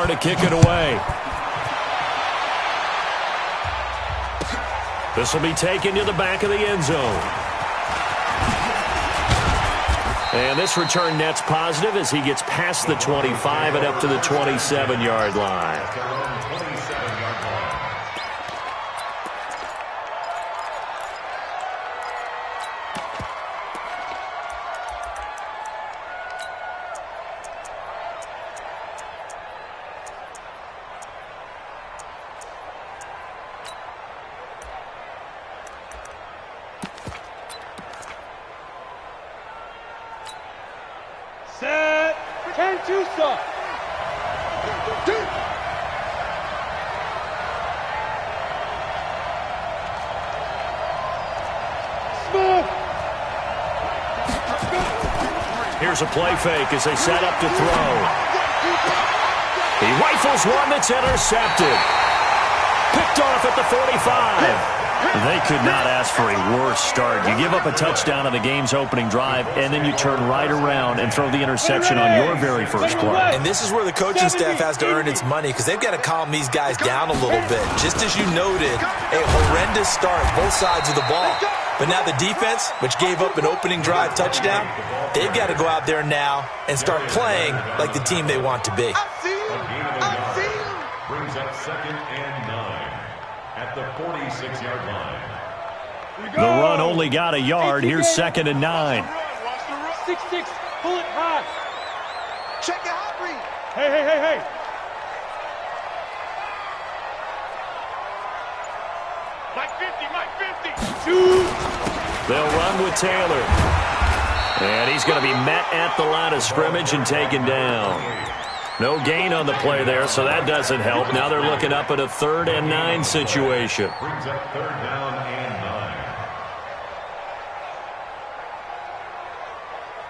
power to kick it away. This will be taken to the back of the end zone. And this return net's positive as he gets past the 25 and up to the 27-yard line. Set. 10-2 stop. Smooth. Here's a play fake as they set up to throw. He rifles one that's intercepted. Picked off at the 45. They could not ask for a worse start. You give up a touchdown on the game's opening drive, and then you turn right around and throw the interception on your very first play. And this is where the coaching staff has to earn its money because they've got to calm these guys down a little bit. Just as you noted, a horrendous start, both sides of the ball. But now the defense, which gave up an opening drive touchdown, they've got to go out there now and start playing like the team they want to be. Brings up 2nd and 9 at the 46-yard line. The run only got a yard. Here's 2nd and 9. 6-6, pull it high. Check it out, Reed. Hey. Mike 50. Two. They'll run with Taylor. And he's going to be met at the line of scrimmage and taken down. No gain on the play there, so that doesn't help. Now they're looking up at a 3rd and 9 situation. Brings up 3rd down and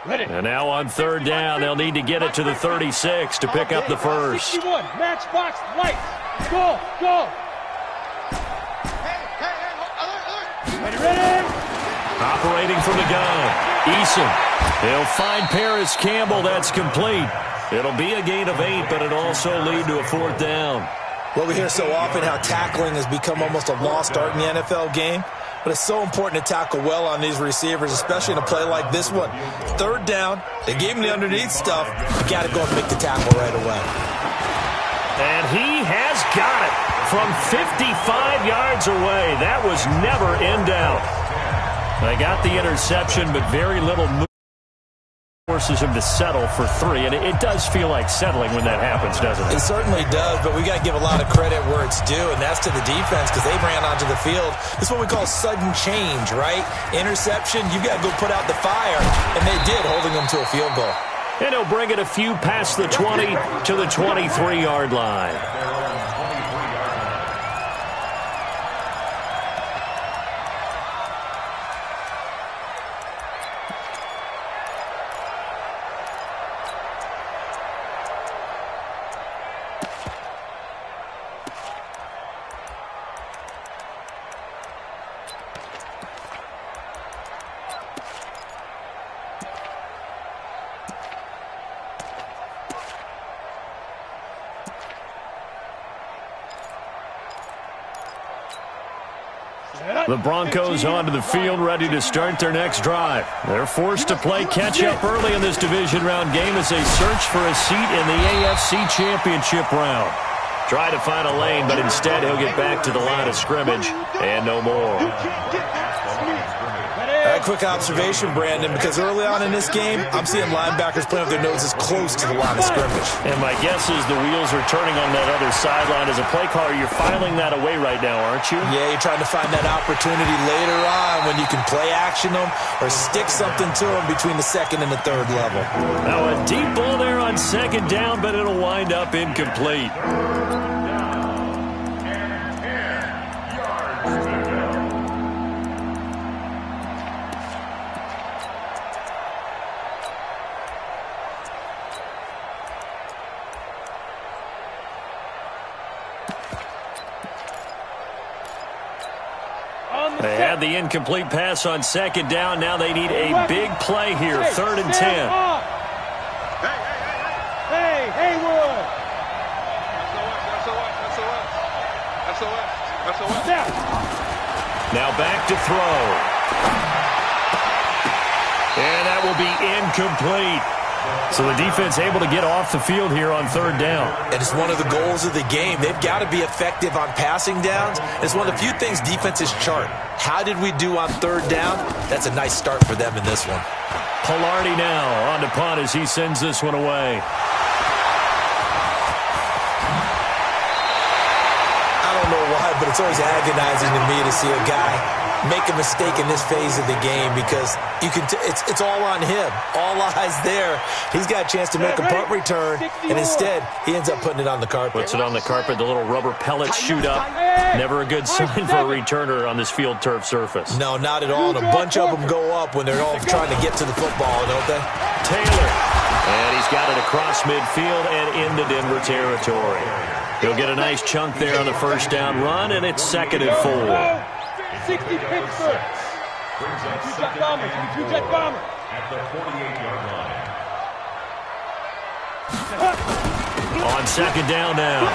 9. And now on 3rd down, they'll need to get it to the 36 to pick up the first. 61, matchbox, lights. Go. Ready. Operating from the gun, Eason. He'll find Paris Campbell. That's complete. It'll be a gain of 8, but it'll also lead to a 4th down. Well, we hear so often how tackling has become almost a lost art in the NFL game. But it's so important to tackle well on these receivers, especially in a play like this one. 3rd down, they gave him the underneath stuff. You got to go and make the tackle right away. And he has got it from 55 yards away. That was never in doubt. They got the interception, but very little movement. Forces him to settle for 3, and it does feel like settling when that happens, doesn't it? It certainly does, but we got to give a lot of credit where it's due, and that's to the defense because they ran onto the field. This is what we call sudden change, right? Interception, you've got to go put out the fire, and they did, holding them to a field goal. And he'll bring it a few past the 20 to the 23-yard line. The Broncos onto the field, ready to start their next drive. They're forced to play catch-up early in this division round game as they search for a seat in the AFC Championship round. Try to find a lane, but instead he'll get back to the line of scrimmage and no more. A quick observation, Brandon, because early on in this game, I'm seeing linebackers playing with their noses close to the line of scrimmage. And my guess is the wheels are turning on that other sideline. As a play caller, you're filing that away right now, aren't you? Yeah, you're trying to find that opportunity later on when you can play action them or stick something to them between the 2nd and the 3rd level. Now a deep ball there on 2nd down, but it'll wind up incomplete. They had the incomplete pass on 2nd down. Now they need a big play here. 3rd and 10. Hey, Haywood. Now back to throw. And that will be incomplete. So the defense able to get off the field here on third down. And it's one of the goals of the game. They've got to be effective on passing downs. It's one of the few things defenses chart. How did we do on third down? That's a nice start for them in this one. Pilardi now on to punt as he sends this one away. I don't know why, but it's always agonizing to me to see a guy make a mistake in this phase of the game because you can it's all on him. All eyes there. He's got a chance to make a punt return, and instead he ends up putting it on the carpet. Puts it on the carpet. The little rubber pellets shoot up. Never a good sign for a returner on this field turf surface. No, not at all. And a bunch of them go up when they're all trying to get to the football, don't they? Taylor. And he's got it across midfield and into Denver territory. He'll get a nice chunk there on the first down run, and it's 2nd and 4. 60 Pittsburgh. Two-jet bomber. Two-jet bomber. At the 48-yard line. On 2nd down now.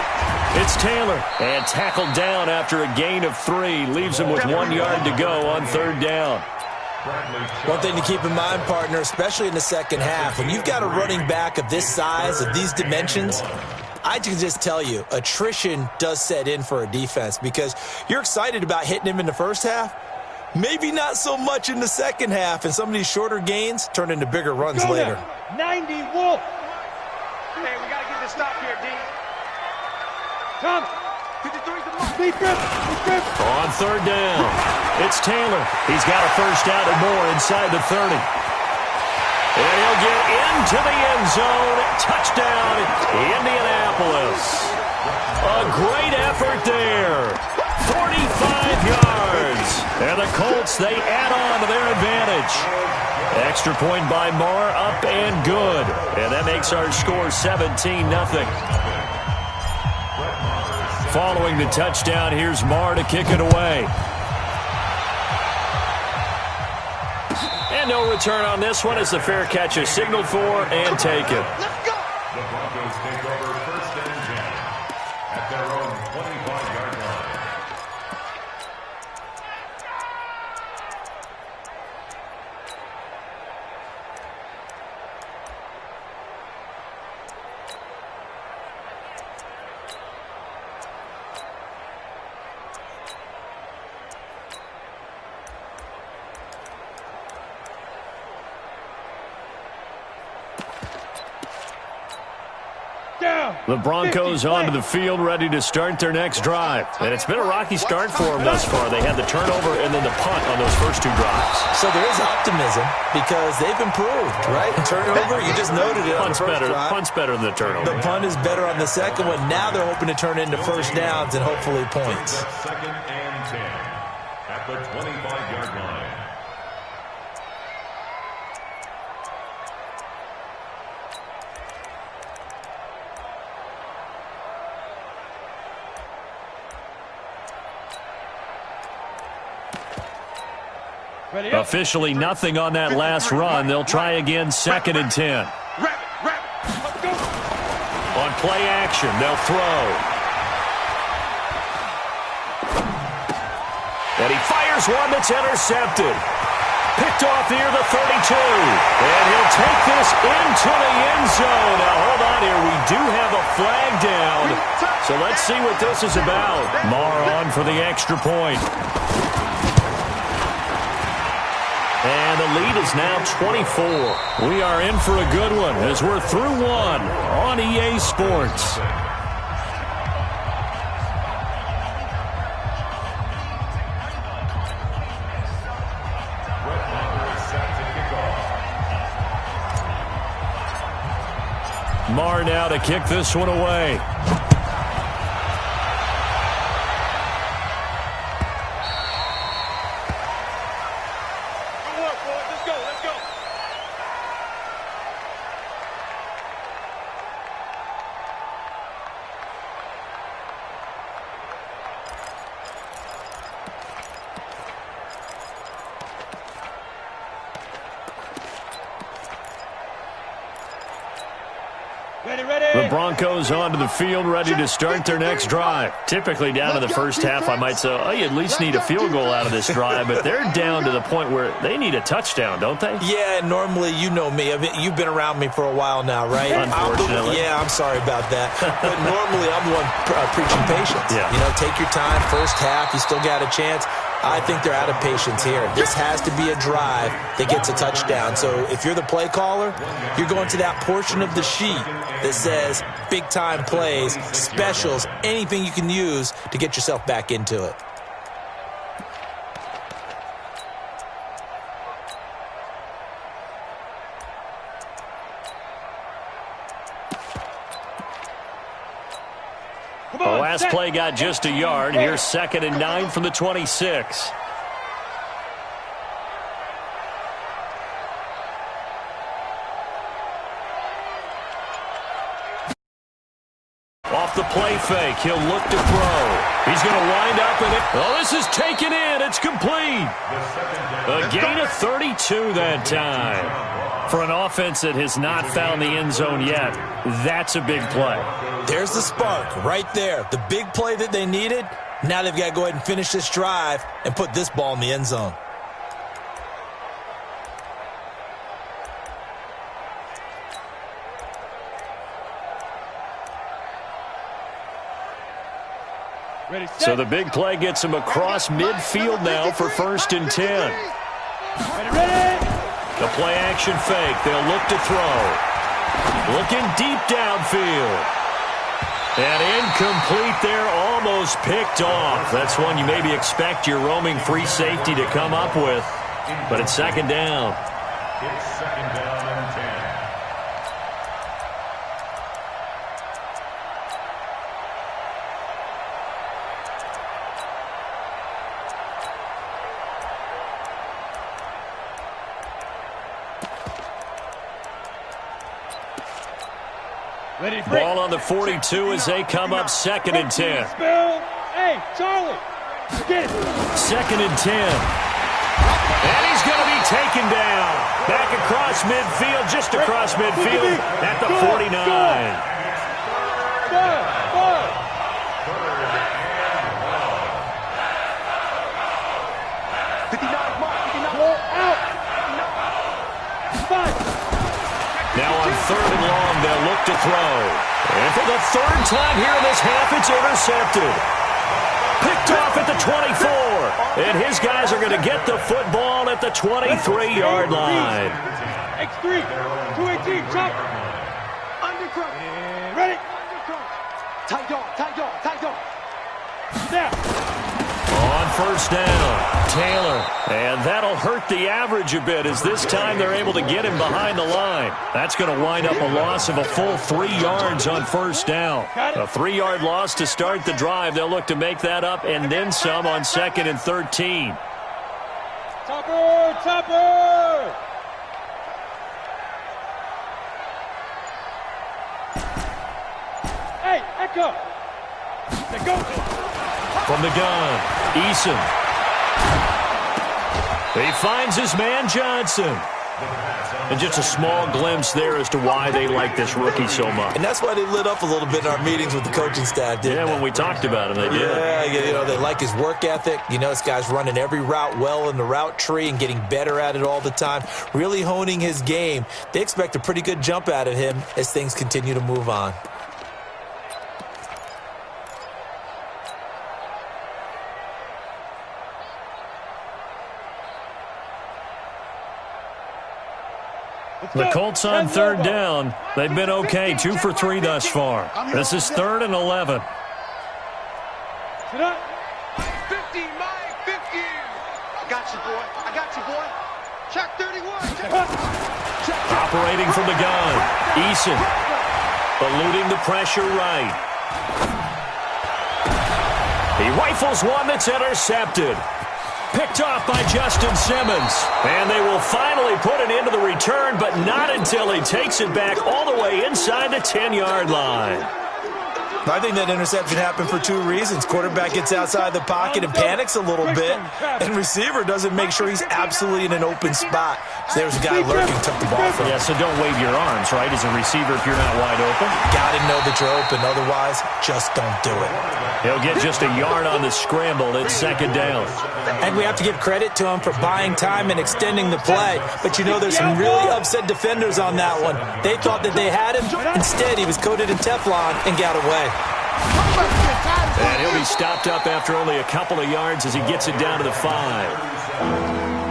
It's Taylor. And tackled down after a gain of 3. Leaves him with 1 yard to go on 3rd down. One thing to keep in mind, partner, especially in the second half, when you've got a running back of this size, of these dimensions, I can just tell you, attrition does set in for a defense because you're excited about hitting him in the first half. Maybe not so much in the second half, and some of these shorter gains turn into bigger runs later. 90 Wolf. Hey, we got to get this stop here, D. Come. 53's the mark. On 3rd down, it's Taylor. He's got a first down and more inside the 30. And he'll get into the end zone. Touchdown, Indianapolis. A great effort there. 45 yards. And the Colts, they add on to their advantage. Extra point by Marr, up and good. And that makes our score 17-0. Following the touchdown, here's Marr to kick it away. And no return on this one as the fair catch is signaled for and taken. Let's go. The Broncos take over 1st and 10 at their own 25-yard line. The Broncos onto the field, ready to start their next drive. And it's been a rocky start for them thus far. They had the turnover and then the punt on those first 2 drives. So there is optimism because they've improved, right? Turnover, you just noted it on the first drive. Punt's better than the turnover. The punt is better on the second one. Now they're hoping to turn into first downs and hopefully points. 2nd and 10 at the 25-yard line. Officially nothing on that last run. They'll try again 2nd and 10. On play action, they'll throw. And he fires one that's intercepted. Picked off near the 32. And he'll take this into the end zone. Now, hold on here. We do have a flag down. So let's see what this is about. Marr on for the extra point. And the lead is now 24. We are in for a good one as we're through 1 on EA Sports. Marr now to kick this one away. Ready. The Broncos onto the field, ready to start their next drive. Typically down to the first half, I might say, oh, you at least need a field goal out of this drive, but they're down to the point where they need a touchdown, don't they? Yeah, normally, you know me. I mean, you've been around me for a while now, right? Unfortunately. I'm sorry about that. But normally, I'm the one preaching patience. Yeah. You know, take your time, first half, you still got a chance. I think they're out of patience here. This has to be a drive that gets a touchdown. So if you're the play caller, you're going to that portion of the sheet that says big-time plays, specials, anything you can use to get yourself back into it. The last play got just a yard. Here's 2nd and 9 from the 26. Off the play fake, he'll look to throw. He's going to wind up in it. Oh, this is taken in. It's complete. A gain of 32 that time. For an offense that has not found the end zone yet, that's a big play. There's the spark right there. The big play that they needed. Now they've got to go ahead and finish this drive and put this ball in the end zone. So the big play gets him across midfield now for 1st and 10. The play action fake. They'll look to throw. Looking deep downfield. And incomplete there, almost picked off. That's one you maybe expect your roaming free safety to come up with. But it's 2nd down. It's 2nd down and 10. Ball on the 42 as they come up 2nd and 10. Hey, Charlie, get it. 2nd and 10. And he's going to be taken down. Back across midfield, just across midfield at the 49. Now on 3rd and long, they'll look to throw. And for the 3rd time here in this half, it's intercepted. Picked off at the 24. And his guys are going to get the football at the 23-yard line. X3, 218, chop. Undercross. Ready? Tight dog. Snap. On 1st down, Taylor. And that'll hurt the average a bit as this time they're able to get him behind the line. That's going to wind up a loss of a full 3 yards on 1st down. A 3-yard loss to start the drive. They'll look to make that up and then some on 2nd and 13. Topper! Hey, Echo! They go! From the gun, Eason. He finds his man, Johnson. And just a small glimpse there as to why they like this rookie so much. And that's why they lit up a little bit in our meetings with the coaching staff, didn't they? Yeah, when we talked about him, they did. Yeah, you know, they like his work ethic. You know, this guy's running every route well in the route tree and getting better at it all the time, really honing his game. They expect a pretty good jump out of him as things continue to move on. The Colts on 3rd down. They've been okay, 2 for 3 thus far. This is 3rd and 11. 50, Mike, 50. I got you, boy. Check 31. Check. Operating from the gun, Eason. Eluding the pressure right. He rifles one that's intercepted. Picked off by Justin Simmons. And they will finally put an end to the return, but not until he takes it back all the way inside the 10-yard line. I think that interception happened for two reasons. Quarterback gets outside the pocket and panics a little bit, and receiver doesn't make sure he's absolutely in an open spot. So there's a guy lurking, took the ball from him. Yeah, so don't wave your arms, right, as a receiver if you're not wide open. Got to know that you're open. Otherwise, just don't do it. He'll get just a yard on the scramble. It's second down. And we have to give credit to him for buying time and extending the play. But you know, there's some really upset defenders on that one. They thought that they had him. Instead, he was coated in Teflon and got away. And he'll be stopped up after only a couple of yards as he gets it down to the 5.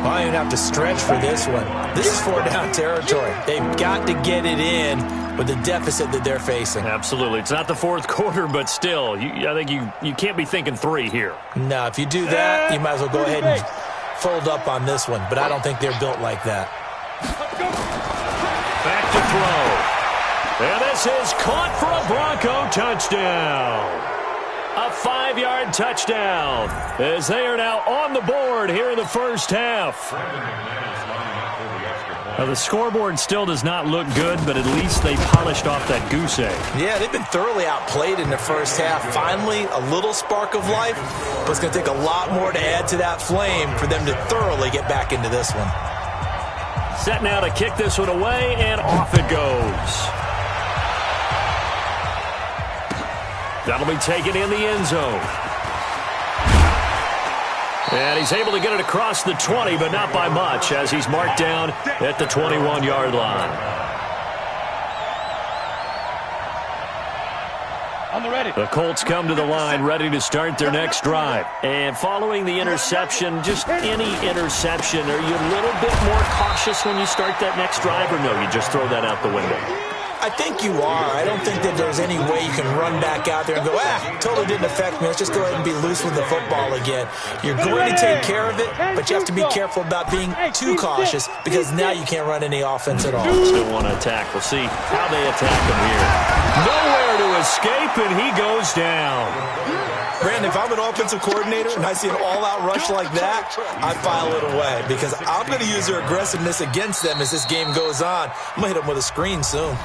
I don't even have to stretch for this one. This is 4-down territory. They've got to get it in with the deficit that they're facing. Absolutely. It's not the fourth quarter, but still, I think you can't be thinking 3 here. No, if you do that, you might as well go ahead and fold up on this one. But I don't think they're built like that. Back to throw. And this is caught for a Bronco touchdown. A 5-yard touchdown as they are now on the board here in the first half. Now, the scoreboard still does not look good, but at least they polished off that goose egg. Yeah, they've been thoroughly outplayed in the first half. Finally, a little spark of life, but it's going to take a lot more to add to that flame for them to thoroughly get back into this one. Set now to kick this one away, and off it goes. That'll be taken in the end zone. And he's able to get it across the 20, but not by much, as he's marked down at the 21-yard line. On the ready. The Colts come to the line, ready to start their next drive. And following the interception, just any interception, are you a little bit more cautious when you start that next drive, or no, you just throw that out the window? I think you are. I don't think that there's any way you can run back out there and go, totally didn't affect me. Let's just go ahead and be loose with the football again. You're going to take care of it, but you have to be careful about being too cautious because now you can't run any offense at all. Still want to attack. We'll see how they attack him here. Nowhere to escape, and he goes down. Brandon, if I'm an offensive coordinator and I see an all-out rush like that, I file it away because I'm going to use their aggressiveness against them as this game goes on. I'm going to hit them with a screen soon.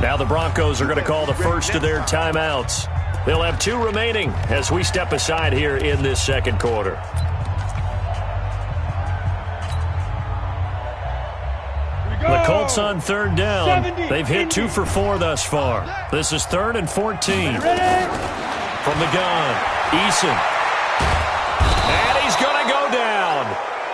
Now the Broncos are going to call the first of their timeouts. They'll have 2 remaining as we step aside here in this second quarter. The Colts on third down. They've hit 2 for 4 thus far. This is 3rd and 14. From the gun, Eason. And he's going to go down.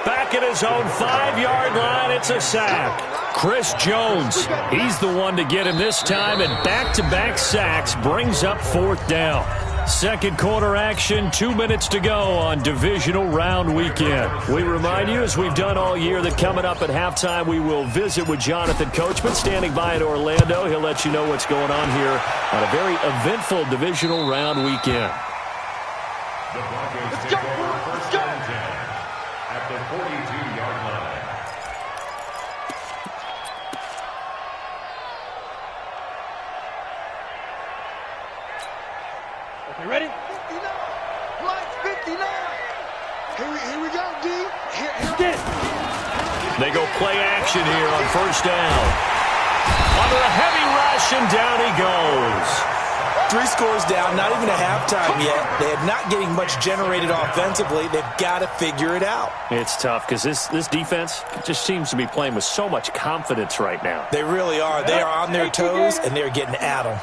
Back at his own 5-yard line, it's a sack. Chris Jones, he's the one to get him this time, and back-to-back sacks brings up 4th down. Second quarter action, 2 minutes to go on divisional round weekend. We remind you, as we've done all year, that coming up at halftime, we will visit with Jonathan Coachman standing by in Orlando. He'll let you know what's going on here on a very eventful divisional round weekend. The Broncos take over first and 10 at the 42-yard line. You ready? 59. Lights 59. Here we go, D. Here. Get it. They go play action here on first down. Under a heavy rush, and down he goes. 3 scores down, not even a halftime yet. They're not getting much generated offensively. They've got to figure it out. It's tough because this defense just seems to be playing with so much confidence right now. They really are. They are on their toes, and they're getting at them.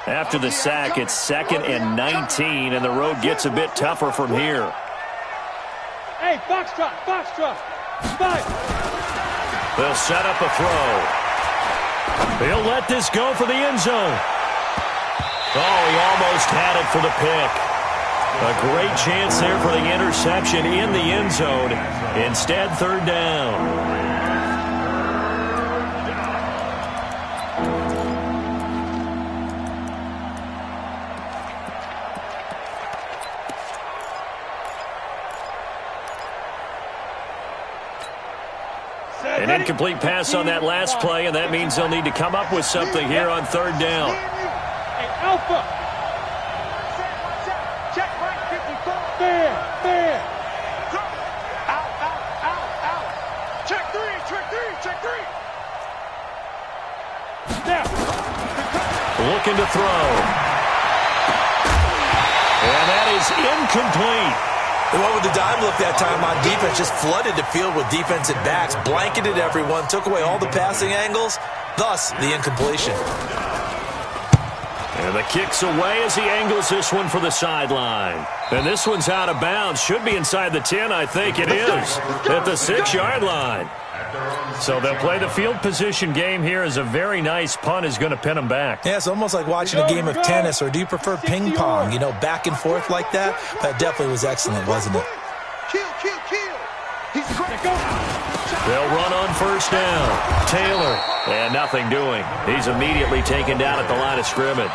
After the sack, it's 2nd and 19, and the road gets a bit tougher from here. Hey, Foxtrot. 5. They'll set up a throw. He'll let this go for the end zone. Oh, he almost had it for the pick. A great chance there for the interception in the end zone. Instead, 3rd down. An incomplete pass on that last play, and that means they'll need to come up with something here on 3rd down. Hey, Alpha. Check right 54. Fair. Out. Check 3. Now. Looking to throw. is incomplete. The one with the dime look that time on defense just flooded the field with defensive backs, blanketed everyone, took away all the passing angles, thus the incompletion. And the kick's away as he angles this one for the sideline. And this one's out of bounds. Should be inside the 10, I think it is, at the 6-yard line. So they'll play the field position game here as a very nice punt is going to pin them back. Yeah, it's almost like watching a game of tennis, or do you prefer ping pong? You know, back and forth like that? That definitely was excellent, wasn't it? Kill. He's great. They'll run on first down. Taylor, and nothing doing. He's immediately taken down at the line of scrimmage.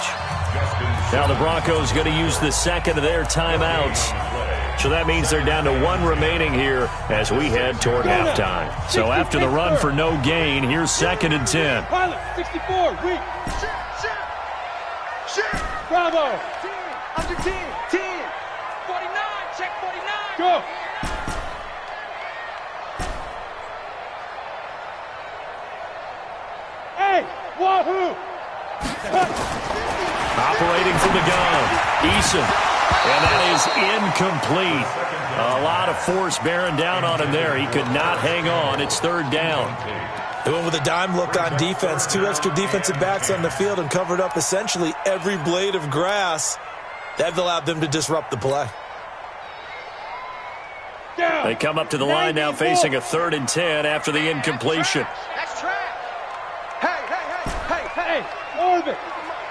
Now the Broncos going to use the second of their timeouts. So that means they're down to 1 remaining here as we head toward halftime. So after the run for no gain, here's 2nd and 10. Pilot, 64, weak. Shit. Bravo. 10. Under 10. 10. 49. Check 49. Go. Hey, wahoo. Operating from the gun, Eason. And that is incomplete. A lot of force bearing down on him there. He could not hang on. It's 3rd down. They went with a dime look on defense. 2 extra defensive backs on the field and covered up essentially every blade of grass. That allowed them to disrupt the play. They come up to the line now facing a 3rd and 10 after the incompletion. That's trash. Hey. Orbit.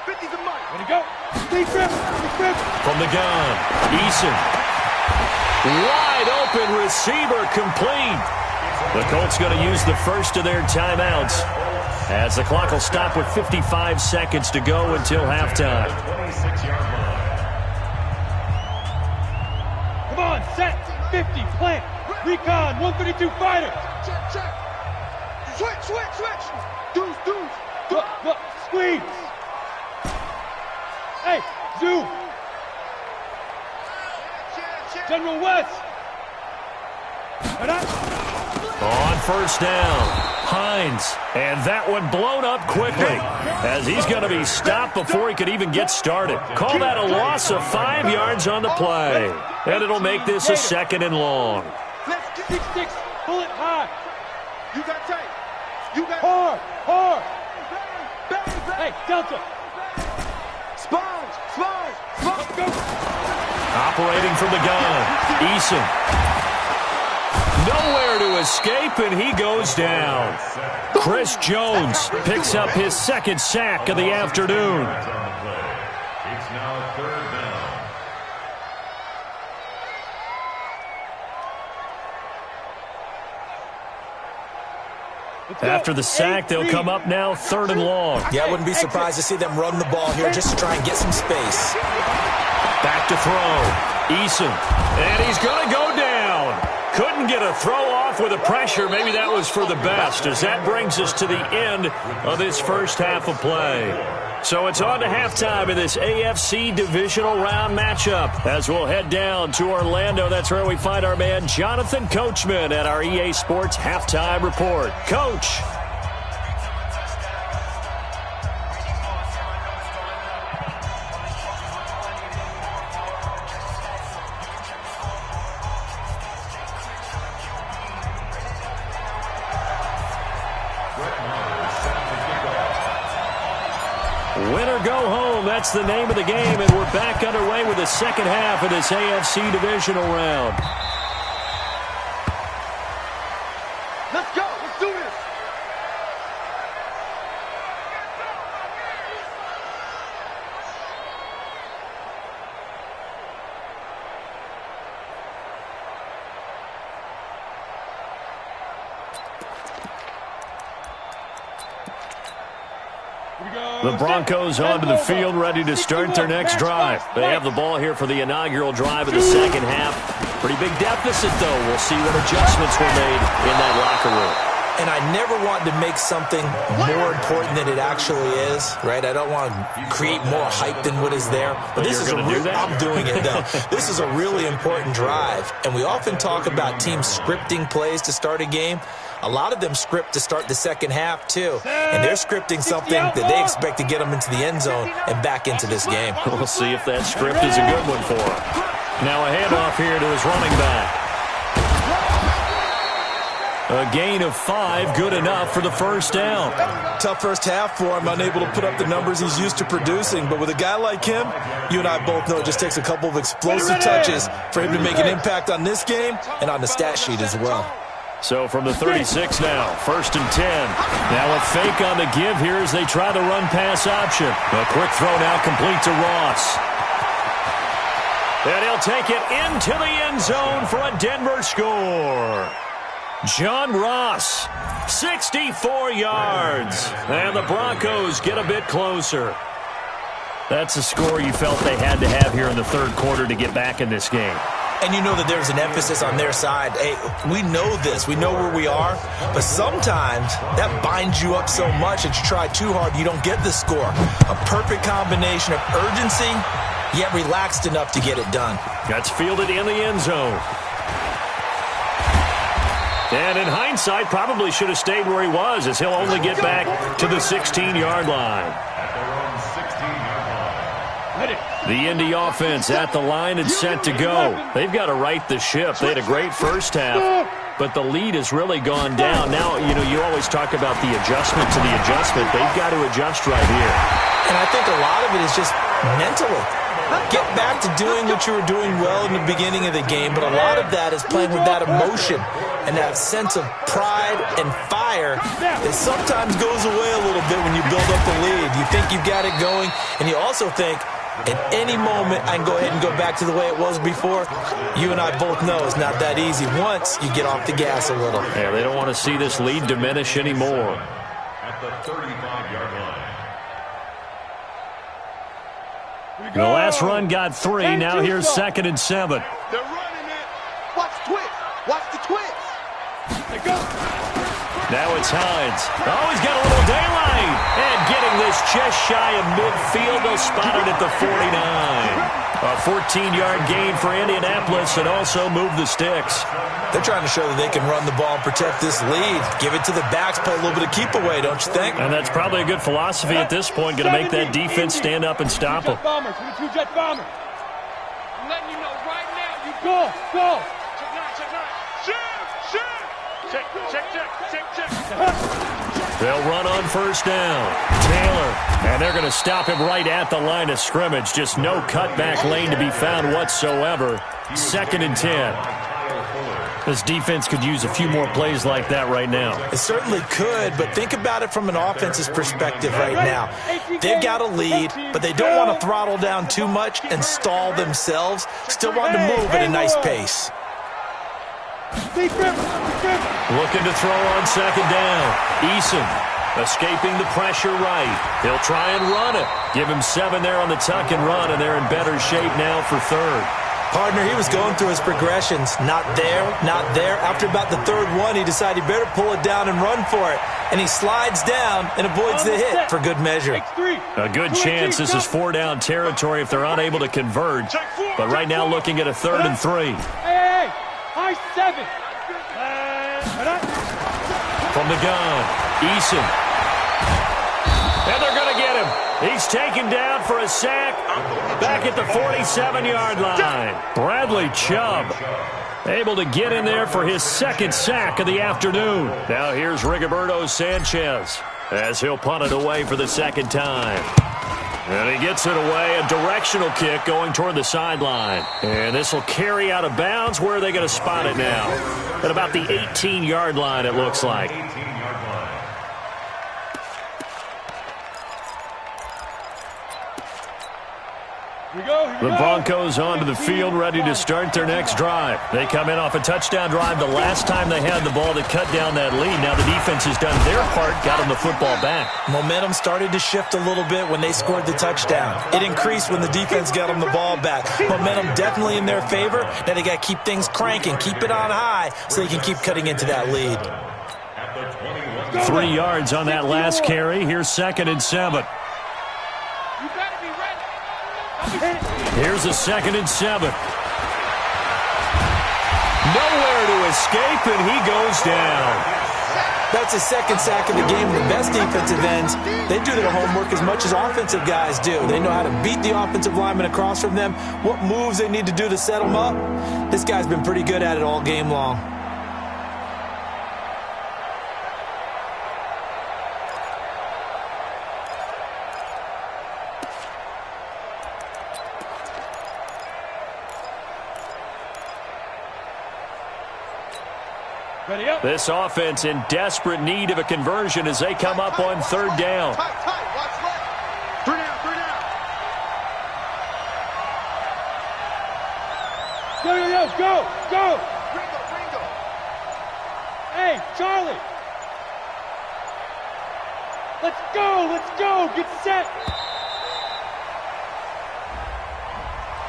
50's a money. Ready to go. Deep grip. From the gun, Eason. Wide open receiver complete. The Colts going to use the first of their timeouts as the clock will stop with 55 seconds to go until halftime. Come on, set. 50, plant. Recon, 132 fighter. Check. Switch. Deuce. Look, squeeze. Hey, zoom. General West. On first down, Hines. And that one blown up quickly as he's going to be stopped before he could even get started. Call that a loss of 5 yards on the play. And it'll make this a 2nd and long. 6, pull it high. You got tight. You got hard. Bang. Hey, Delta. Sponge. Go. Operating from the gun, Eason. Nowhere to escape, and he goes down. Chris Jones picks up his 2nd sack of the afternoon. It's now 3rd down. After the sack, they'll come up now 3rd and long. Yeah, I wouldn't be surprised to see them run the ball here just to try and get some space. Back to throw. Eason. And he's going to go down. Couldn't get a throw off with the pressure. Maybe that was for the best, as that brings us to the end of this first half of play. So it's on to halftime in this AFC divisional round matchup as we'll head down to Orlando. That's where we find our man Jonathan Coachman at our EA Sports Halftime Report. Coach. Win or go home, that's the name of the game, and we're back underway with the second half of this AFC divisional round. Let's go. Let's do this. The Broncos onto the field, ready to start their next drive. They have the ball here for the inaugural drive of the second half. Pretty big deficit, though. We'll see what adjustments were made in that locker room. And I never want to make something more important than it actually is, right? I don't want to create more hype than what is there. But this is I'm doing it, though. This is a really important drive. And we often talk about teams scripting plays to start a game. A lot of them script to start the second half, too. And they're scripting something that they expect to get them into the end zone and back into this game. We'll see if that script is a good one for them. Now a handoff here to his running back. A gain of 5, good enough for the first down. Tough first half for him, unable to put up the numbers he's used to producing. But with a guy like him, you and I both know it just takes a couple of explosive touches for him to make an impact on this game and on the stat sheet as well. So from the 36 now, 1st and 10. Now a fake on the give here as they try the run-pass option. A quick throw now complete to Ross. And he'll take it into the end zone for a Denver score. John Ross, 64 yards. And the Broncos get a bit closer. That's a score you felt they had to have here in the third quarter to get back in this game. And you know that there's an emphasis on their side. Hey, we know this. We know where we are. But sometimes that binds you up so much that you try too hard, you don't get the score. A perfect combination of urgency, yet relaxed enough to get it done. That's fielded in the end zone. And in hindsight, probably should have stayed where he was, as he'll only get back to the 16-yard line. The Indy offense at the line and set to go. They've got to right the ship. They had a great first half, but the lead has really gone down. Now, you always talk about the adjustment to the adjustment. They've got to adjust right here. And I think a lot of it is just mentally. Get back to doing what you were doing well in the beginning of the game, but a lot of that is playing with that emotion and that sense of pride and fire that sometimes goes away a little bit when you build up the lead. You think you've got it going, and you also think, at any moment, I can go ahead and go back to the way it was before. You and I both know it's not that easy once you get off the gas a little. Yeah, they don't want to see this lead diminish anymore. At the 35-yard line. The last run got 3. Now here's 2nd and 7. They're running it. Watch the twist. Watch the twist. They go. Now it's Hines. Oh, he's got a little daylight. And getting this just shy of midfield. They'll spot it at the 49. A 14-yard gain for Indianapolis and also move the sticks. They're trying to show that they can run the ball and protect this lead. Give it to the backs, play a little bit of keep away, don't you think? And that's probably a good philosophy at this point. Going to make that defense stand up and stop them. Bombers, two jet bombers. I'm letting you know right now. You go. Check. They'll run on first down. Taylor. And they're going to stop him right at the line of scrimmage. Just no cutback lane to be found whatsoever. 2nd and 10. This defense could use a few more plays like that right now. It certainly could, but think about it from an offense's perspective right now. They've got a lead, but they don't want to throttle down too much and stall themselves. Still want to move at a nice pace. Looking to throw on 2nd down. Eason escaping the pressure right. He'll try and run it. Give him 7 there on the tuck and run, and they're in better shape now for 3rd. Partner, he was going through his progressions. Not there. After about the 3rd one, he decided he better pull it down and run for it. And he slides down and avoids the hit for good measure. A good chance this is 4-down territory if they're unable to convert. But right now looking at a 3rd and 3. Hey. High 7. From the gun, Eason. And they're going to get him. He's taken down for a sack back at the 47-yard line. Bradley Chubb able to get in there for his 2nd sack of the afternoon. Now here's Rigoberto Sanchez as he'll punt it away for the 2nd time. And he gets it away, a directional kick going toward the sideline. And this will carry out of bounds. Where are they going to spot it now? At about the 18-yard line, it looks like. The Broncos onto the field, ready to start their next drive. They come in off a touchdown drive the last time they had the ball to cut down that lead. Now the defense has done their part, got them the football back. Momentum started to shift a little bit when they scored the touchdown. It increased when the defense got them the ball back. Momentum definitely in their favor. Now they got to keep things cranking, keep it on high so they can keep cutting into that lead. 3 yards on that last carry. Here's 2nd and 7. Here's a 2nd and 7. Nowhere to escape, and he goes down. That's his second sack of the game. The best defensive ends, they do their homework as much as offensive guys do. They know how to beat the offensive lineman across from them, what moves they need to do to set them up. This guy's been pretty good at it all game long. This offense in desperate need of a conversion as they come up on third down. Tight, watch left. 3 down. Go. Gringo. Hey, Charlie. Let's go. Get set.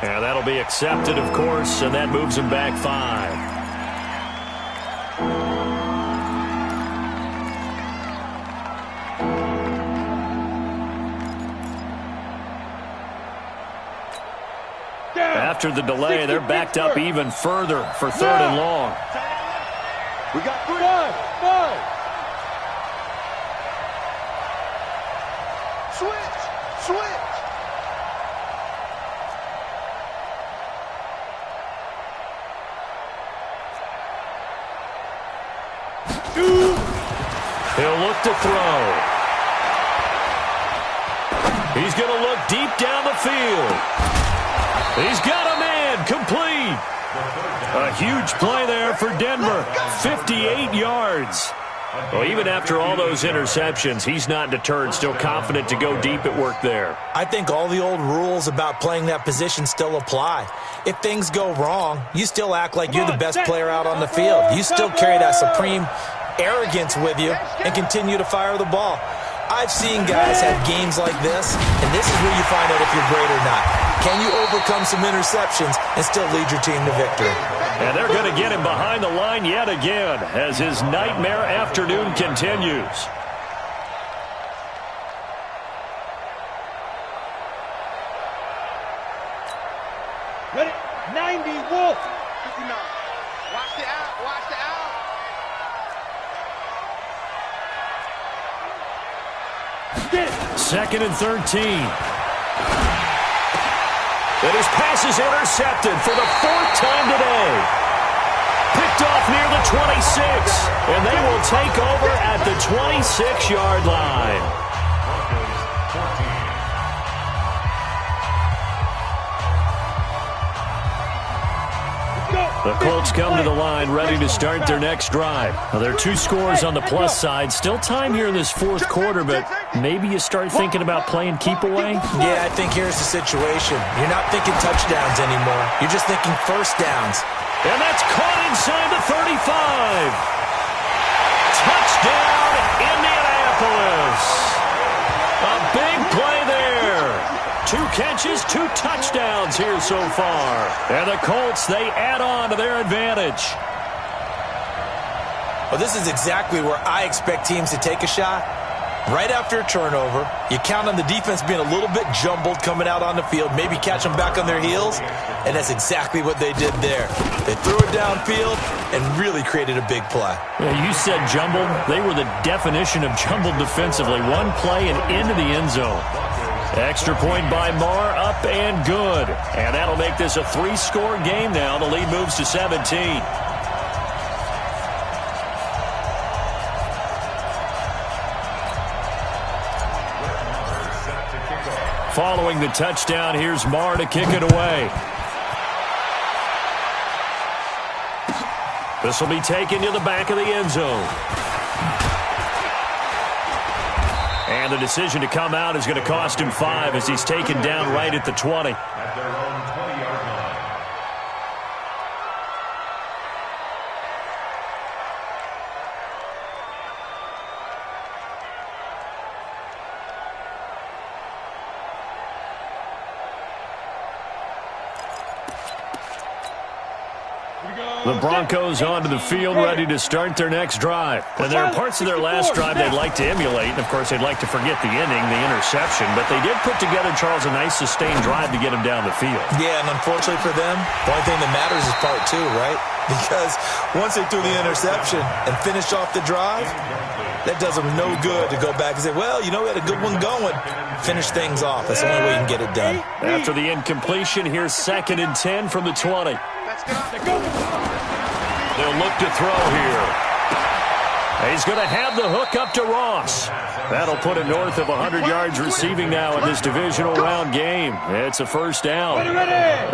And that'll be accepted, of course, and that moves him back 5. After the delay, they're backed up even further for third and long. We got 3. 5. Switch. He'll look to throw. He's going to look deep down the field. He's got a man, complete. A huge play there for Denver, 58 yards. Well, even after all those interceptions, he's not deterred, still confident to go deep at work there. I think all the old rules about playing that position still apply. If things go wrong, you still act like you're the best player out on the field. You still carry that supreme arrogance with you and continue to fire the ball. I've seen guys have games like this, and this is where you find out if you're great or not. Can you overcome some interceptions and still lead your team to victory? And they're going to get him behind the line yet again as his nightmare afternoon continues. Ready? 90, Wolf. 59. Watch the out. 2nd and 13. And his pass is intercepted for the 4th time today. Picked off near the 26. And they will take over at the 26-yard line. The Colts come to the line ready to start their next drive. Now, there are 2 scores on the plus side. Still time here in this 4th quarter, but maybe you start thinking about playing keep away? Yeah, I think here's the situation. You're not thinking touchdowns anymore. You're just thinking first downs. And that's caught inside the 35. Touchdown, Indianapolis. A big play there. 2 catches, 2 touchdowns here so far. And the Colts, they add on to their advantage. Well, this is exactly where I expect teams to take a shot. Right after a turnover, you count on the defense being a little bit jumbled coming out on the field, maybe catch them back on their heels, and that's exactly what they did there. They threw it downfield and really created a big play. Yeah, you said jumbled. They were the definition of jumbled defensively. One play and into the end zone. Extra point by Marr, up and good. And that'll make this a 3-score game now. The lead moves to 17. Following the touchdown, here's Marr to kick it away. This will be taken to the back of the end zone. And the decision to come out is going to cost him 5 as he's taken down right at the 20. At their own 20-yard line. The Broncos onto the field, ready to start their next drive. And there are parts of their last drive they'd like to emulate. And, of course, they'd like to forget the inning, the interception. But they did put together, Charles, a nice sustained drive to get him down the field. Yeah, and unfortunately for them, the only thing that matters is part two, right? Because once they threw the interception and finished off the drive, that does them no good to go back and say, well, you know, we had a good one going. Finish things off. That's the only way you can get it done. After the incompletion, here's 2nd and 10 from the 20. They'll look to throw here. He's going to have the hook up to Ross. That'll put him north of 100 yards receiving now in this divisional round game. It's a first down.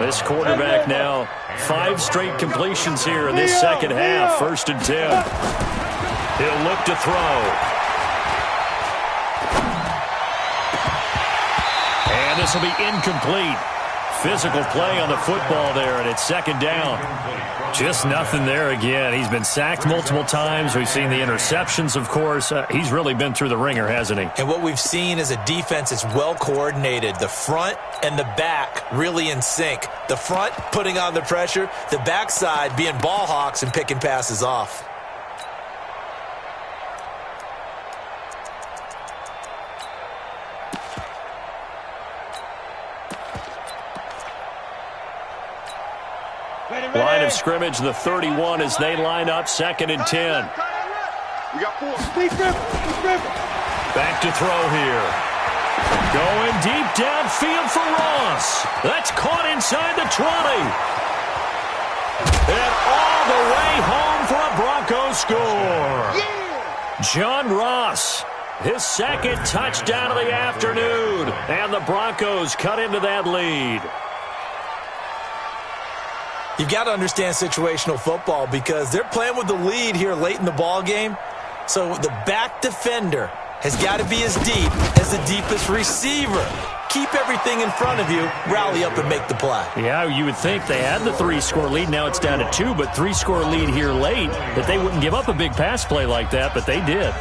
This quarterback now 5 straight completions here in this second half. 1st and 10. He'll look to throw. And this will be incomplete. Physical play on the football there, and it's 2nd down. Just nothing there again. He's been sacked multiple times. We've seen the interceptions, of course. He's really been through the ringer, hasn't he? And what we've seen is a defense that's well coordinated. The front and the back really in sync. The front putting on the pressure. The backside being ball hawks and picking passes off. Line of scrimmage, the 31 as they line up, 2nd and 10. We got 4. Back to throw here. Going deep downfield for Ross. That's caught inside the 20. And all the way home for a Broncos score. John Ross, his 2nd touchdown of the afternoon. And the Broncos cut into that lead. You've got to understand situational football because they're playing with the lead here late in the ball game. So the back defender has got to be as deep as the deepest receiver. Keep everything in front of you, rally up and make the play. Yeah, you would think they had the 3-score lead. Now it's down to 2, but 3-score lead here late, that they wouldn't give up a big pass play like that, but they did.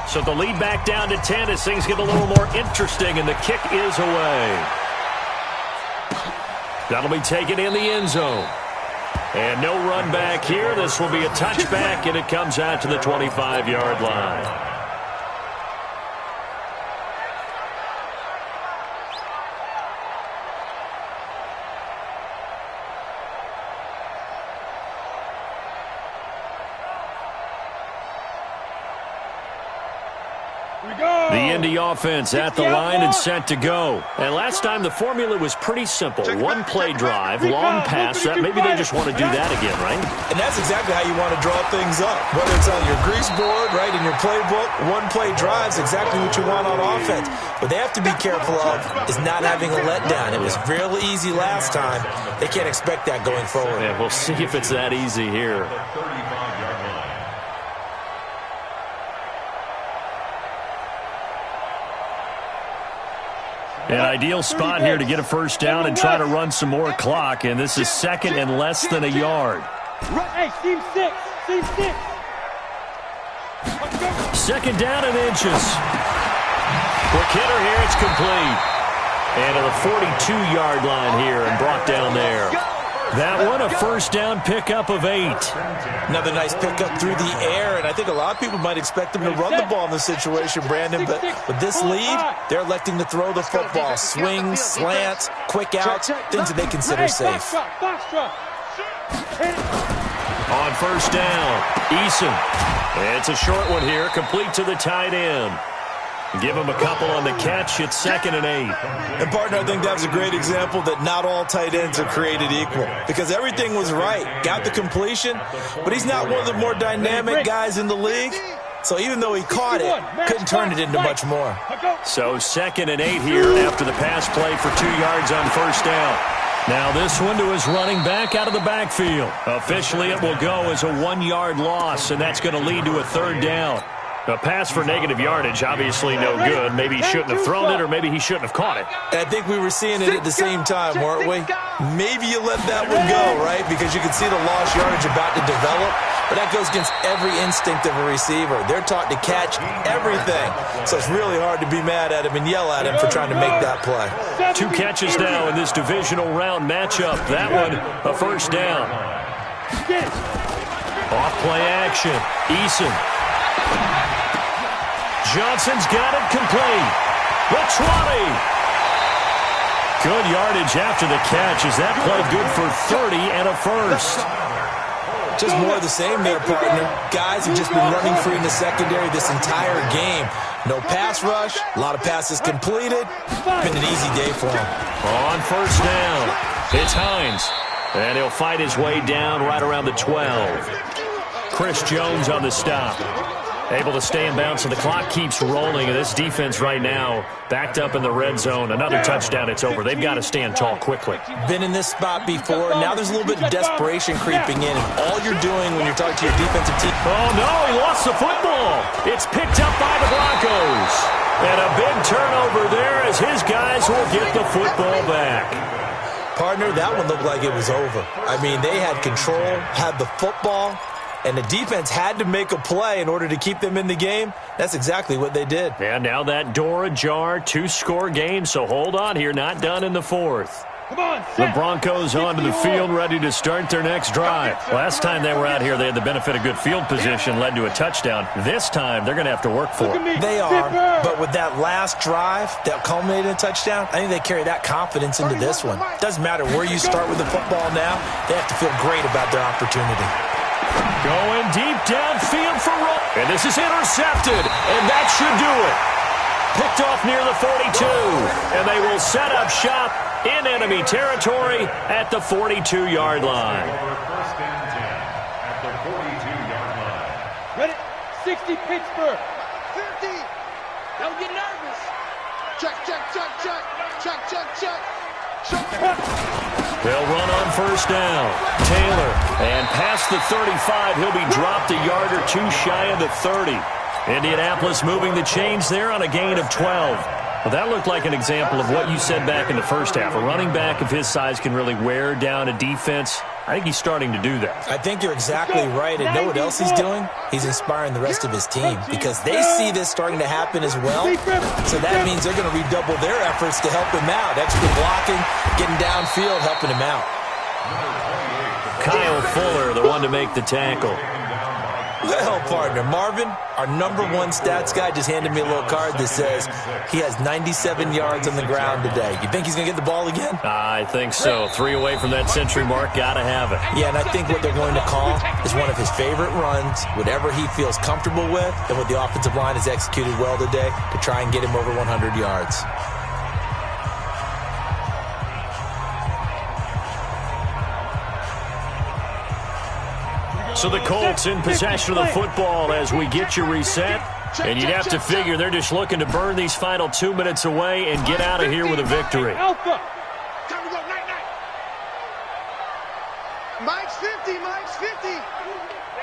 So the lead back down to 10 as things get a little more interesting, and the kick is away. That'll be taken in the end zone. And no run back here. This will be a touchback, and it comes out to the 25-yard line. The Indy offense at the line and set to go. And last time the formula was pretty simple. One play drive, long pass. That maybe they just want to do that again, right? And that's exactly how you want to draw things up. Whether it's on your grease board, right, in your playbook, one play drive is exactly what you want on offense. What they have to be careful of is not having a letdown. It was real easy last time. They can't expect that going forward. Yeah, we'll see if it's that easy here. An ideal spot here to get a first down and try to run some more clock, and this is 2nd and less than a yard. Hey, team 6. Team 6. 2nd down and inches. Quick hitter here, it's complete. And to the 42-yard line here and brought down there. That one, a first down pickup of 8. Another nice pickup through the air, and I think a lot of people might expect them to run the ball in this situation, Brandon, but with this lead, they're electing to throw the football. Swings, slants, quick outs, things that they consider safe. On first down, Eason. It's a short one here, complete to the tight end. Give him a couple on the catch. It's 2nd and 8. And, partner, I think that was a great example that not all tight ends are created equal because everything was right. Got the completion, but he's not one of the more dynamic guys in the league. So even though he caught it, couldn't turn it into much more. So 2nd and 8 here after the pass play for 2 yards on first down. Now this one to his running back out of the backfield. Officially, it will go as a 1-yard loss, and that's going to lead to a 3rd down. A pass for negative yardage, obviously no good. Maybe he shouldn't have thrown it, or maybe he shouldn't have caught it. I think we were seeing it at the same time, weren't we? Maybe you let that one go, right? Because you can see the lost yardage about to develop. But that goes against every instinct of a receiver. They're taught to catch everything. So it's really hard to be mad at him and yell at him for trying to make that play. 2 catches now in this divisional round matchup. That one, a first down. Off play action. Eason. Johnson's got it complete. The 20. Good yardage after the catch. Is that play good for 30 and a first? Just more of the same there, partner. Guys have just been running free in the secondary this entire game. No pass rush, a lot of passes completed. Been an easy day for him. On first down, it's Hines. And he'll fight his way down right around the 12. Chris Jones on the stop. Able to stay in bounds, so the clock keeps rolling. And this defense right now backed up in the red zone. Another touchdown, it's over. They've got to stand tall quickly. Been in this spot before. Now there's a little bit of desperation creeping in. And all you're doing when you're talking to your defensive team. Oh, no, he lost the football. It's picked up by the Broncos. And a big turnover there as his guys will get the football back. Partner, that one looked like it was over. I mean, they had control, had the football, and the defense had to make a play in order to keep them in the game. That's exactly what they did. And now that door ajar, 2-score game, so hold on here, not done in the fourth. The Broncos onto the field, ready to start their next drive. Last time they were out here, they had the benefit of good field position, led to a touchdown. This time, they're going to have to work for it. They are, but with that last drive that culminated in a touchdown, I think they carry that confidence into this one. Doesn't matter where you start with the football now, they have to feel great about their opportunity. Going deep downfield for Roll. And this is intercepted, and that should do it. Picked off near the 42, and they will set up shop in enemy territory at the 42-yard line. First and 10 at the 42-yard line. Ready? 60 Pittsburgh. 50. Don't get nervous. Check, check, check, check. Check, check, check. They'll run on first down. Taylor, and past the 35, he'll be dropped a yard or two shy of the 30. Indianapolis moving the chains there on a gain of 12. Well, that looked like an example of what you said back in the first half. A running back of his size can really wear down a defense. I think he's starting to do that. I think you're exactly right. And know what else he's doing? He's inspiring the rest of his team because they see this starting to happen as well. So that means they're going to redouble their efforts to help him out. Extra blocking, getting downfield, helping him out. Kyle Fuller, the one to make the tackle. Well, partner, Marvin, our #1 stats guy, just handed me a little card that says he has 97 yards on the ground today. You think he's going to get the ball again? I think so. 3 away from that century mark. Got to have it. Yeah, and I think what they're going to call is one of his favorite runs, whatever he feels comfortable with, and what the offensive line has executed well today to try and get him over 100 yards. So the Colts in possession of the football as we get you reset. And you'd have to figure they're just looking to burn these final 2 minutes away and get out of here with a victory. Alpha. Time to go, night, night. Mike's 50, Mike's 50.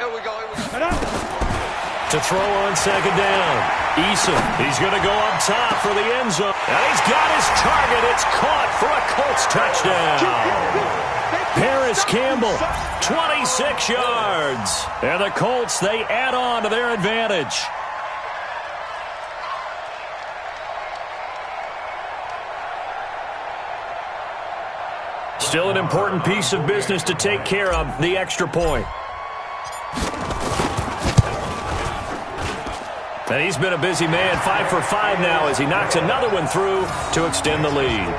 Here we go, here we go. To throw on second down. Eason, he's going to go up top for the end zone. And he's got his target. It's caught for a Colts touchdown. Paris Campbell, 26 yards. And the Colts, they add on to their advantage. Still an important piece of business to take care of, the extra point. And he's been a busy man, 5 for 5 now as he knocks another one through to extend the lead.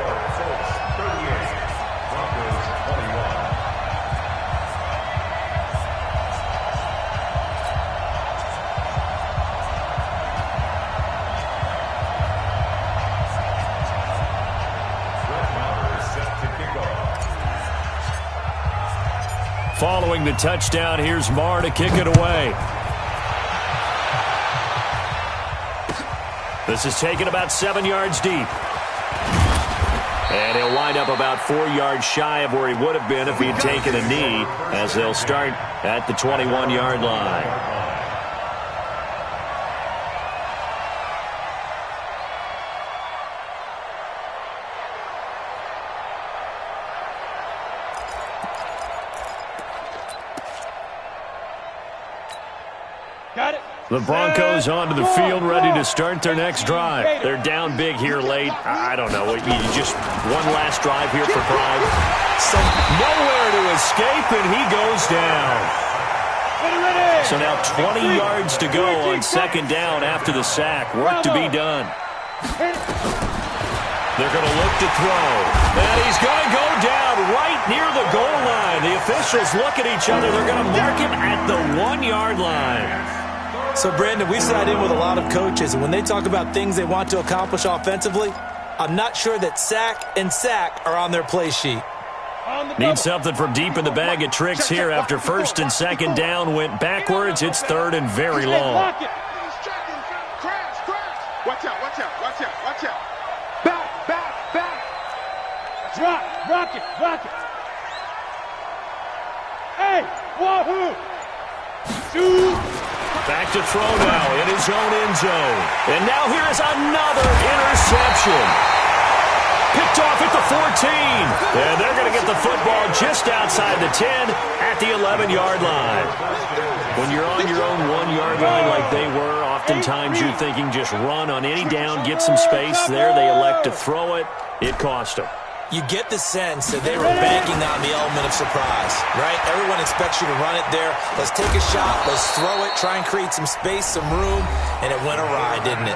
Following the touchdown, here's Marr to kick it away. This is taken about 7 yards deep. And he'll wind up about 4 yards shy of where he would have been if he had taken a knee, as they'll start at the 21-yard line. The Broncos onto the field, ready to start their next drive. They're down big here late. I don't know. You just one last drive here for pride. Nowhere to escape, and he goes down. So now 20 yards to go on second down after the sack. Work to be done. They're going to look to throw. And he's going to go down right near the goal line. The officials look at each other. They're going to mark him at the 1-yard line. So, Brandon, we sat in with a lot of coaches, and when they talk about things they want to accomplish offensively, I'm not sure that sack and sack are on their play sheet. Need something from deep in the bag of tricks here after first and second down went backwards. It's third and very long. Watch out, watch out, watch out, watch out. Back. Rock it. Hey, wahoo! Shoot! Back to throw now in his own end zone. And now here is another interception. Picked off at the 14. And they're going to get the football just outside the 10 at the 11-yard line. When you're on your own 1-yard line like they were, oftentimes you're thinking just run on any down, get some space. There they elect to throw it. It cost them. You get the sense that they were banking on the element of surprise, right? Everyone expects you to run it there. Let's take a shot. Let's throw it. Try and create some space, some room. And it went awry, didn't it?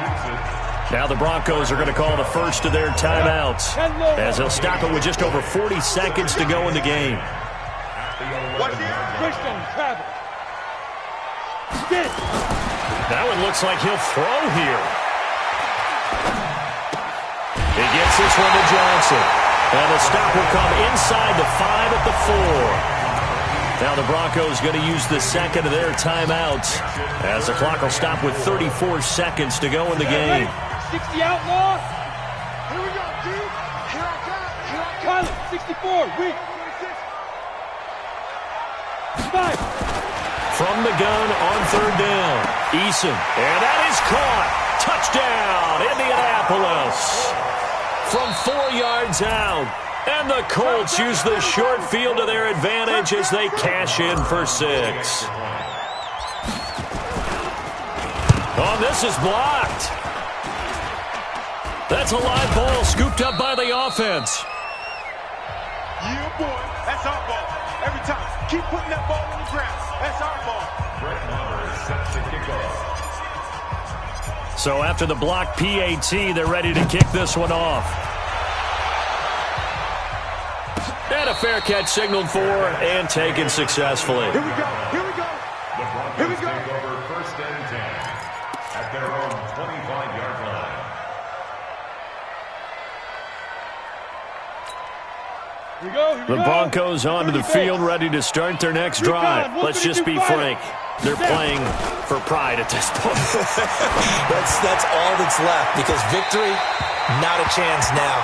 Now the Broncos are going to call the first of their timeouts as they'll stop it with just over 40 seconds to go in the game. That one looks like he'll throw here. He gets this one to Johnson. And the stop will come inside the 5 at the 4. Now the Broncos going to use the second of their timeouts as the clock will stop with 34 seconds to go in the game. 60 outlaw. Here we go, dude. Here I come. Kyler, 64, weak. 5. From the gun on third down, Eason. And that is caught. Touchdown, Indianapolis. From 4 yards out. And the Colts use the short field to their advantage as they cash in for 6. Oh, this is blocked. That's a live ball scooped up by the offense. Yeah, boy. That's our ball. Every time. Keep putting that ball on the ground. That's our ball. Brett Maher sets the kickoff. So after the block PAT, they're ready to kick this one off. And a fair catch signaled for and taken successfully. Here we go. Here we go. The Broncos take over first and 10 at their own 25-yard line. The Broncos onto the field, ready to start their next drive. Let's just be frank. They're playing for pride at this point. That's all that's left, because victory, not a chance now.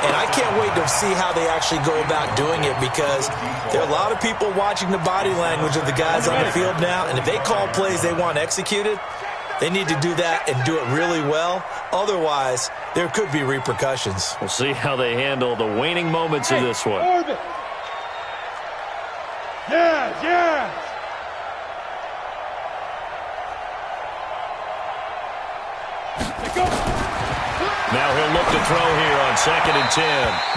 And I can't wait to see how they actually go about doing it, because there are a lot of people watching the body language of the guys on the field now, and if they call plays they want executed, they need to do that and do it really well. Otherwise, there could be repercussions. We'll see how they handle the waning moments of this one. Yeah. Now he'll look to throw here on second and 10.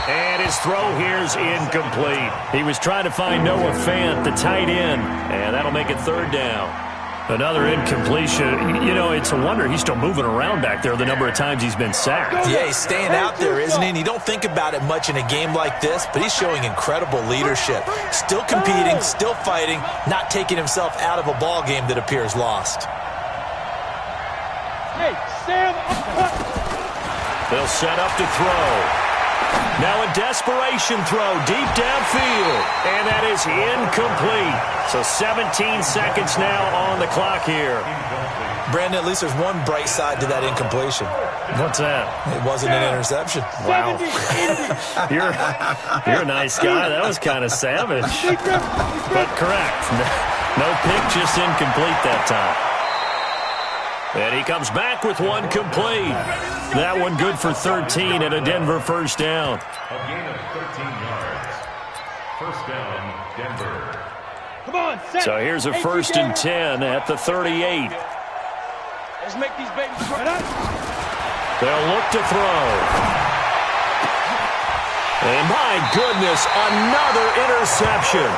And his throw here's incomplete. He was trying to find Noah Fant, the tight end, and that'll make it third down. Another incompletion. You know, it's a wonder he's still moving around back there the number of times he's been sacked. Yeah, he's staying out there, isn't he? And you don't think about it much in a game like this, but he's showing incredible leadership. Still competing, still fighting, not taking himself out of a ball game that appears lost. Hey, Sam. They'll set up to throw. Now a desperation throw deep downfield. And that is incomplete. So 17 seconds now on the clock here. Brandon, at least there's one bright side to that incompletion. What's that? It wasn't an interception. Wow. You're a nice guy. That was kind of savage. But correct. No pick, just incomplete that time. And he comes back with one complete. That one good for 13 and a Denver first down. A gain of 13 yards. First down, Denver. Come on, set. So here's a first and 10 at the 38. Let's make these babies cry. They'll look to throw. And my goodness, another interception.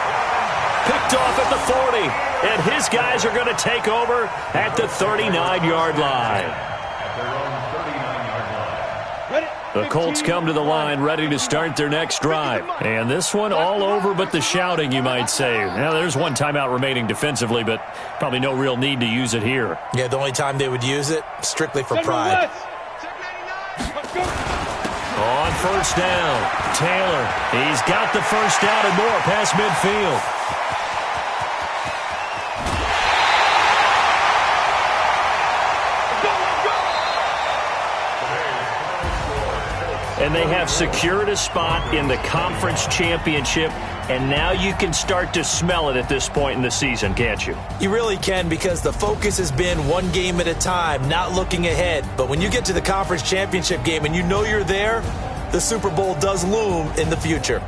Picked off at the 40. And his guys are going to take over at the 39-yard line. The Colts come to the line ready to start their next drive. And this one all over but the shouting, you might say. Now, there's one timeout remaining defensively, but probably no real need to use it here. Yeah, the only time they would use it, strictly for pride. On first down, Taylor. He's got the first down and more past midfield. And they have secured a spot in the conference championship, and now you can start to smell it at this point in the season, can't you? You really can, because the focus has been one game at a time, not looking ahead. But when you get to the conference championship game and you know you're there, the Super Bowl does loom in the future.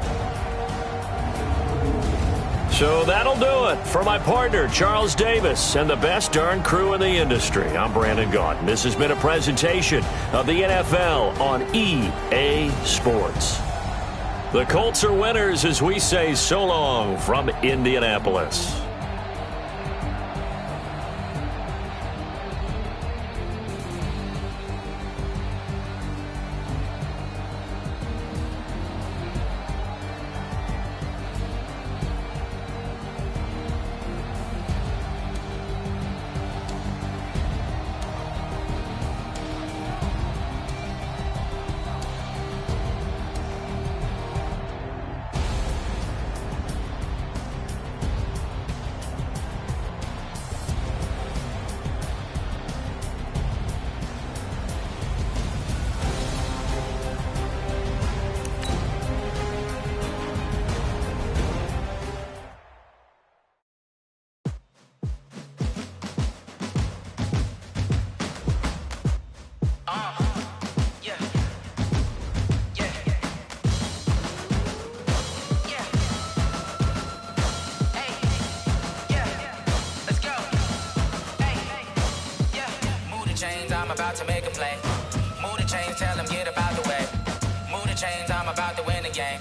So that'll do it for my partner, Charles Davis, and the best darn crew in the industry. I'm Brandon Gaudin. This has been a presentation of the NFL on EA Sports. The Colts are winners as we say so long from Indianapolis. I'm about to make a play. Move the chains, tell them get up out the way. Move the chains, I'm about to win the game.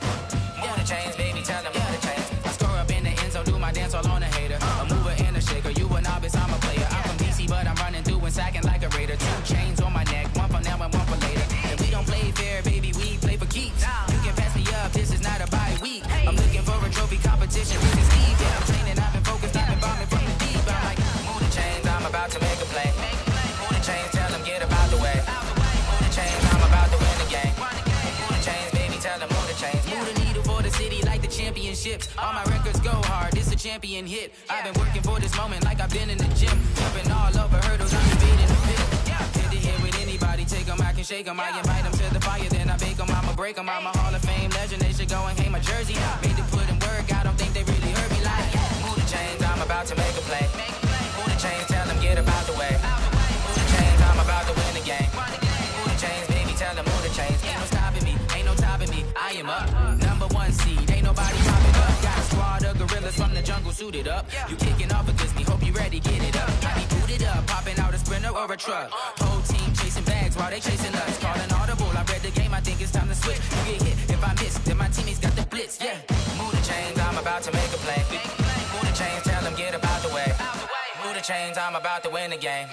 Move the chains, baby, tell them move the chains. I score up in the end zone, do my dance all on a hater. A mover and a shaker, you a novice, I'm a player. I'm from DC, but I'm running through and sacking like a raider. 2 chains on my neck, one for now and one for later. And we don't play fair, baby, we play for keeps. You can pass me up, this is not a bye week. I'm looking for a trophy competition, we can Steve. Yeah, I'm training, I've been focused, I've been bombing from the deep. I'm like, move the chains, I'm about to make a play. Move the chains, tell them get up out the way. Move the chains, I'm about to win the game. Move the chains, baby, tell them move the chains. Move the needle for the city like the championships. All my records go hard, this a champion hit. I've been working for this moment like I've been in the gym. Jumping all over hurdles, I'm beating the pit. Hit to hit with anybody, take them, I can shake them. I invite them to the fire, then I bake them, I'ma break them. I'm a Hall of Fame legend, they should go and hang my jersey. Made to put in work, I don't think they really heard me like. Move the chains, I'm about to make a play. Move the chains, tell them get up out the way. Move the chains, I'm about to win the game. Move the chains, baby, tell them move the chains. Ain't no stopping me, ain't no topping me. I am up, #1 seed, ain't nobody popping up. Got a squad of gorillas from the jungle suited up. You kicking off against me, hope you ready, get it up. I be booted up, popping out a sprinter or a truck. Whole team chasing bags while they chasing us. Calling audible, I read the game, I think it's time to switch. You get hit, if I miss, then my teammates got the blitz, yeah. Move the chains, I'm about to make a play. Move the chains, tell them get up out the way. Move the chains, I'm about to win the game.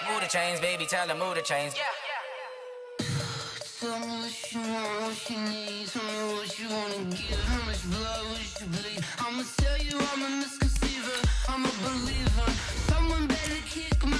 Move the chains, baby, tell them move the chains. Tell me what you want, what you need. Tell me what you wanna give. How much blood would you bleed? I'ma tell you I'm a misconceiver, I'm a believer. Someone better kick my